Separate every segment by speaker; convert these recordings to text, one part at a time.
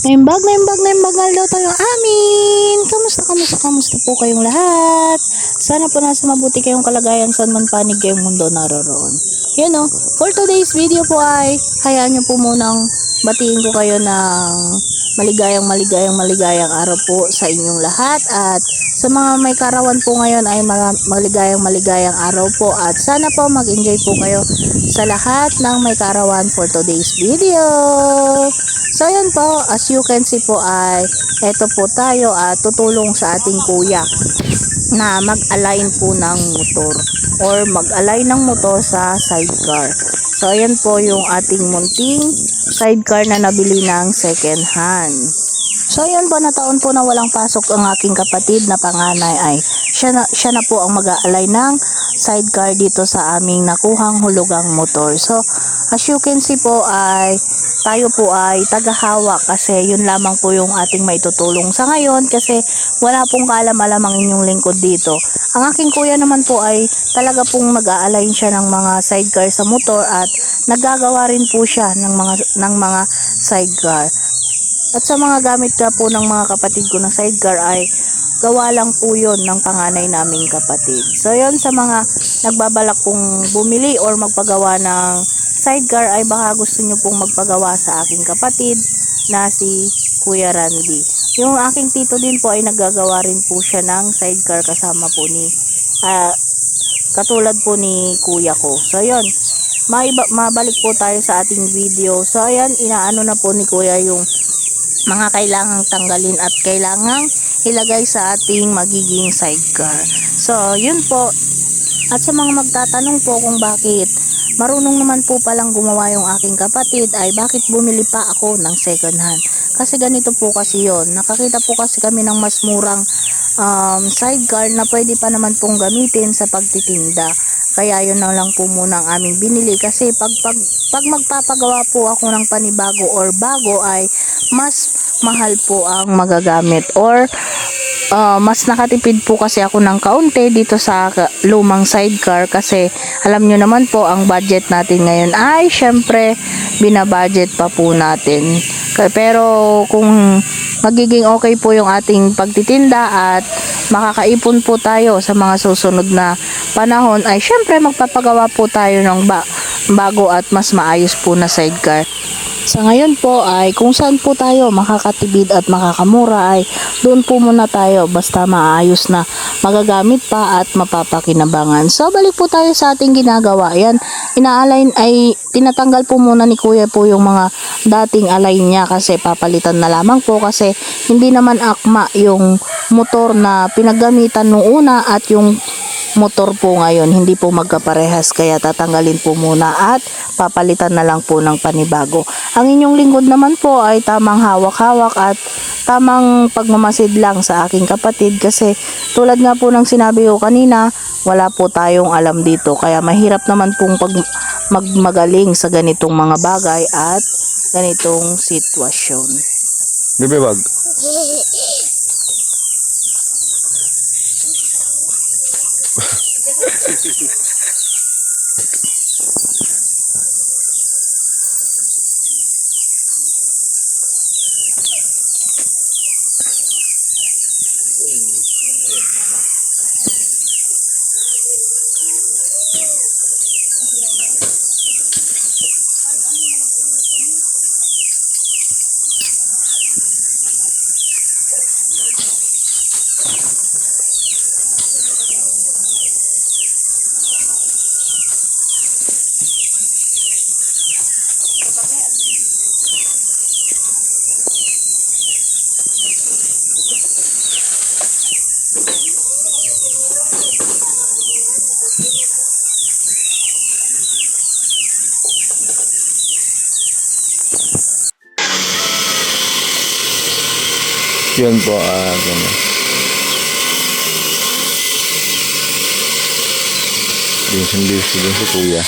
Speaker 1: Naimbag na daw tayo amin. Kamusta po kayong lahat? Sana po nasa mabuti kayong kalagayan saan man panig kayong mundo naroroon. Yun o, for today's video po ay hayaan nyo po munang batiin ko kayo ng maligayang araw po sa inyong lahat, at sa mga may karawan po ngayon ay maligayang araw po, at sana po mag-enjoy po kayo sa lahat ng may karawan for today's video. So yan po, as you can see po ay eto po tayo at tutulong sa ating kuya na mag-align po ng motor or mag-align ng motor sa sidecar. So ayan po yung ating munting sidecar na nabili ng second hand. So ayan po, na taon po na walang pasok ang aking kapatid na panganay ay siya na po ang mag-align ng sidecar dito sa aming nakuhang hulugang motor. So as you can see po ay tayo po ay tagahawak kasi yun lamang po yung ating maitutulong sa ngayon, kasi wala pong kaalam-alam ang inyong lingkod dito. Ang aking kuya naman po ay talaga pong nag-a-align siya ng mga sidecar sa motor at naggagawa rin po siya ng mga sidecar. At sa mga gamit ka po ng mga kapatid ko na sidecar ay gawa lang po yun ng panganay naming kapatid. So yun, sa mga nagbabalak pong bumili or magpagawa ng sidecar ay baka gusto nyo pong magpagawa sa aking kapatid na si Kuya Randy. Yung aking tito din po ay naggagawa rin po siya ng sidecar kasama po ni katulad po ni kuya ko. So yun, mabalik po tayo sa ating video. So ayan, inaano na po ni kuya yung mga kailangang tanggalin at kailangang ilagay sa ating magiging sidecar. So yun po, at sa mga magtatanong po kung bakit marunong naman po palang gumawa yung aking kapatid ay bakit bumili pa ako ng second hand. Kasi ganito po kasi yon, nakakita po kasi kami ng mas murang sidecar na pwede pa naman pong gamitin sa pagtitinda. Kaya yun na lang po muna ang aming binili, kasi pag magpapagawa po ako ng panibago or bago ay mas mahal po ang magagamit, or mas nakatipid po kasi ako ng kaunti dito sa lumang sidecar, kasi alam nyo naman po ang budget natin ngayon ay syempre binabudget pa po natin. Pero kung magiging okay po yung ating pagtitinda at makakaipon po tayo sa mga susunod na panahon ay syempre magpapagawa po tayo ng bago at mas maayos po na sidecar. Sa ngayon po ay kung saan po tayo makakatipid at makakamura ay doon po muna tayo, basta maayos na magagamit pa at mapapakinabangan. So balik po tayo sa ating ginagawa. Yan, ina-align ay tinatanggal po muna ni kuya po yung mga dating align niya, kasi papalitan na lamang po, kasi hindi naman akma yung motor na pinaggamitan nung una at yung motor po ngayon, hindi po magkaparehas, kaya tatanggalin po muna at papalitan na lang po ng panibago. Ang inyong lingkod naman po ay tamang hawak-hawak at tamang pagmamasid lang sa aking kapatid, kasi tulad nga po ng sinabi ko kanina, wala po tayong alam dito, kaya mahirap naman pong magmagaling sa ganitong mga bagay at ganitong sitwasyon.
Speaker 2: Bebe wag. Yun po, ganyan. Din si kuya.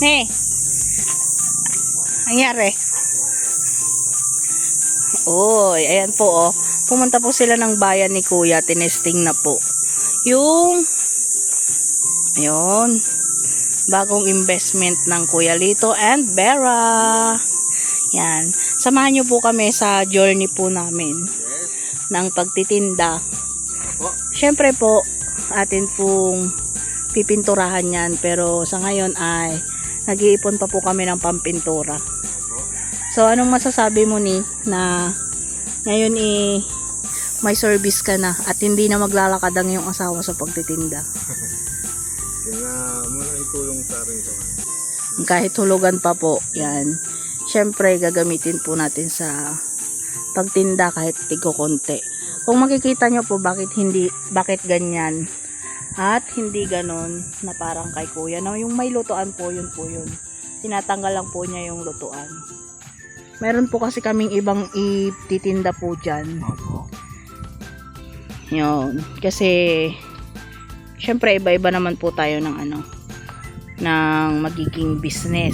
Speaker 1: Ne. Nangyari. Oy, ayan po oh. Pumunta po sila ng bayan ni Kuya, tinesting na po. Yung ayun, bagong investment ng Kuya Lito and Vera. Yan. Samahan niyo po kami sa journey po namin ng pagtitinda. Syempre po, atin pong pipinturahan yan. Pero sa ngayon ay nag-iipon pa po kami ng pampintura. So, anong masasabi mo ni na ngayon may service ka na at hindi na maglalakad ang iyong asawa sa pagtitinda?
Speaker 2: Yung malaking tulong sa akin ito.
Speaker 1: Kahit hulugan pa po, yan. Syempre, gagamitin po natin sa pagtinda kahit tigo konti. Kung makikita nyo po bakit ganyan at hindi ganon na parang kay Kuya. No, yung may lutuan po, yun po yun. Tinatanggal lang po niya yung lutuan. Meron po kasi kaming ibang ititinda po dyan. Yun. Kasi, syempre, iba-iba naman po tayo ng ng magiging business.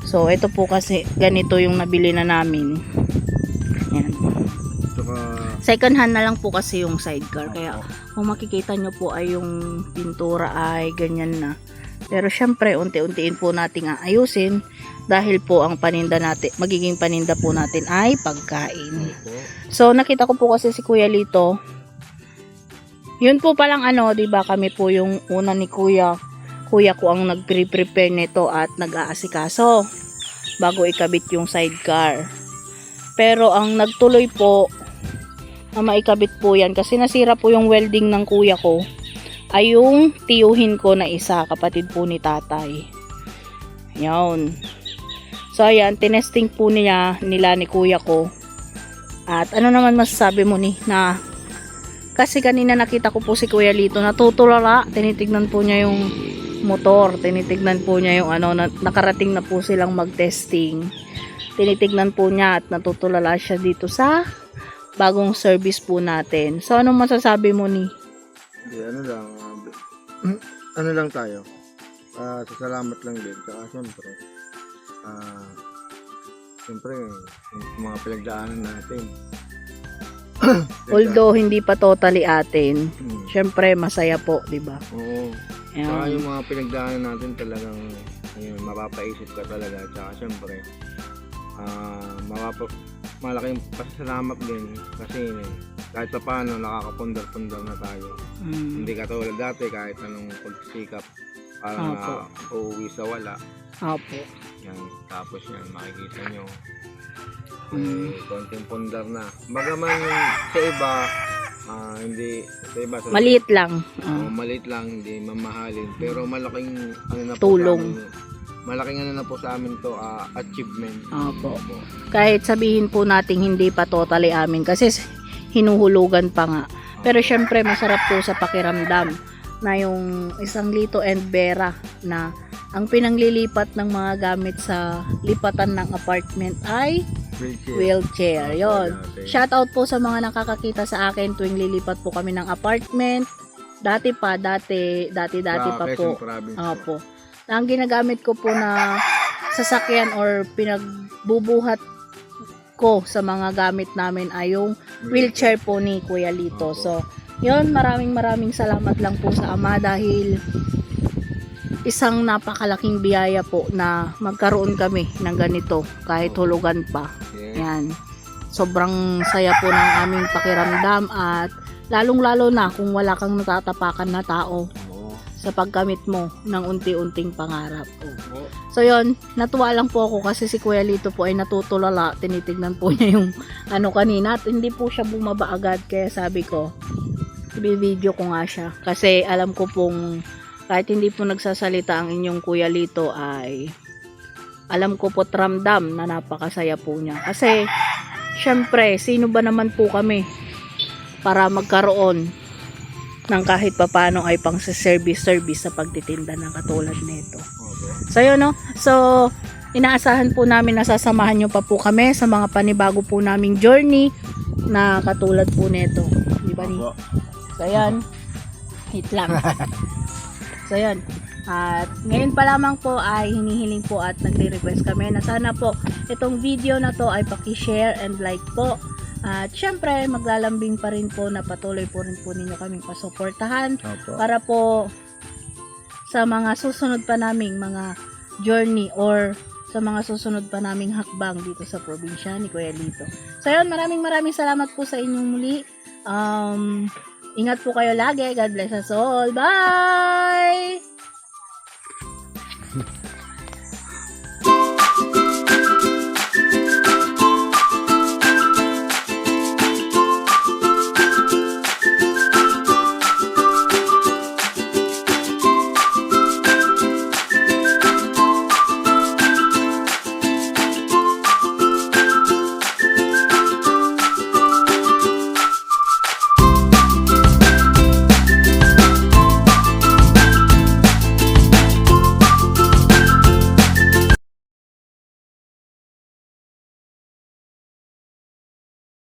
Speaker 1: So, ito po kasi, ganito yung nabili na namin. Yan. Second hand na lang po kasi yung sidecar. Kaya, kung makikita nyo po ay yung pintura ay ganyan na. Pero, syempre, unti-untiin po nating aayusin. Dahil po ang paninda natin, magiging paninda po natin ay pagkain. So, nakita ko po kasi si Kuya Lito. Yun po palang diba, kami po yung una ni Kuya. Kuya ko ang nag-prepare nito at nag-aasikaso bago ikabit yung sidecar. Pero ang nagtuloy po na maikabit po yan kasi nasira po yung welding ng kuya ko ay yung tiyuhin ko na isa, kapatid po ni tatay. Yan. So ayan, tinesting po nila ni kuya ko. At ano naman masasabi mo ni na kasi kanina nakita ko po si Kuya Lito natutulala, tinitignan po niya yung motor, tinitignan po niya yung nakarating na po silang mag-testing. Tinitignan po niya at natutulala siya dito sa bagong service po natin. So anong masasabi mo ni?
Speaker 3: Ano lang tayo. Salamat lang din. Saka siyempre, yung mga pinagdaanan natin.
Speaker 1: Although hindi pa totally atin, syempre masaya po, di ba?
Speaker 3: Oo. Saka yung mga pinagdaanan natin talagang mapapaisip ka talaga. Saka siyempre, malaking pasasalamat din kasi kahit pa paano nakakapundar-pundar na tayo. Hindi katulad dati kahit anong pagsisikap parang uuwi sa wala.
Speaker 1: Opo.
Speaker 3: Yan, tapos yan makikita nyo konting pundar na. Bagaman sa iba hindi sa iba
Speaker 1: maliit lang.
Speaker 3: Maliit lang, hindi mamahalin, pero malaking
Speaker 1: tulong.
Speaker 3: Malaking na po sa amin to achievement.
Speaker 1: Opo. Kahit sabihin po natin hindi pa totally amin kasi hinuhulugan pa nga. Pero syempre masarap po sa pakiramdam na yung isang Lito and Vera na ang pinanglilipat ng mga gamit sa lipatan ng apartment ay wheelchair. Yon. Shout out po sa mga nakakakita sa akin tuwing lilipat po kami ng apartment. Dati pa po. Opo. Ang ginagamit ko po na sasakyan or pinagbubuhat ko sa mga gamit namin ay yung wheelchair po ni Kuya Lito. So, yun, maraming salamat lang po sa Ama dahil isang napakalaking biyaya po na magkaroon kami ng ganito kahit hulugan pa. Yan. Sobrang saya po ng aming pakiramdam at lalong-lalo na kung wala kang natatapakan na tao sa pagkamit mo ng unti-unting pangarap. So yun, natuwa lang po ako kasi si Kuya Lito po ay natutulala. Tinitignan po niya yung kanina at hindi po siya bumaba agad kaya sabi ko, i-video ko nga siya. Kasi alam ko pong kahit hindi po nagsasalita ang inyong Kuya Lito ay alam ko po ramdam na napakasaya po niya. Kasi syempre, sino ba naman po kami para magkaroon ng kahit papano ay pang service sa pagtitinda ng katulad nito. So yun no. So inaasahan po namin na sasamahan nyo pa po kami sa mga panibago po naming journey na katulad po nito. Di ba ni? So yan. Hit lang. So yan. At ngayon pa lamang po ay hinihiling po at nagre-request kami na sana po itong video na to ay paki-share and like po. At syempre maglalambing pa rin po na patuloy po rin po ninyo kaming pasuportahan
Speaker 2: Opo.
Speaker 1: para po sa mga susunod pa naming mga journey or sa mga susunod pa naming hakbang dito sa probinsya ni Kuya Lito. So yun, maraming salamat po sa inyong muli. Ingat po kayo lagi. God bless us all. Bye!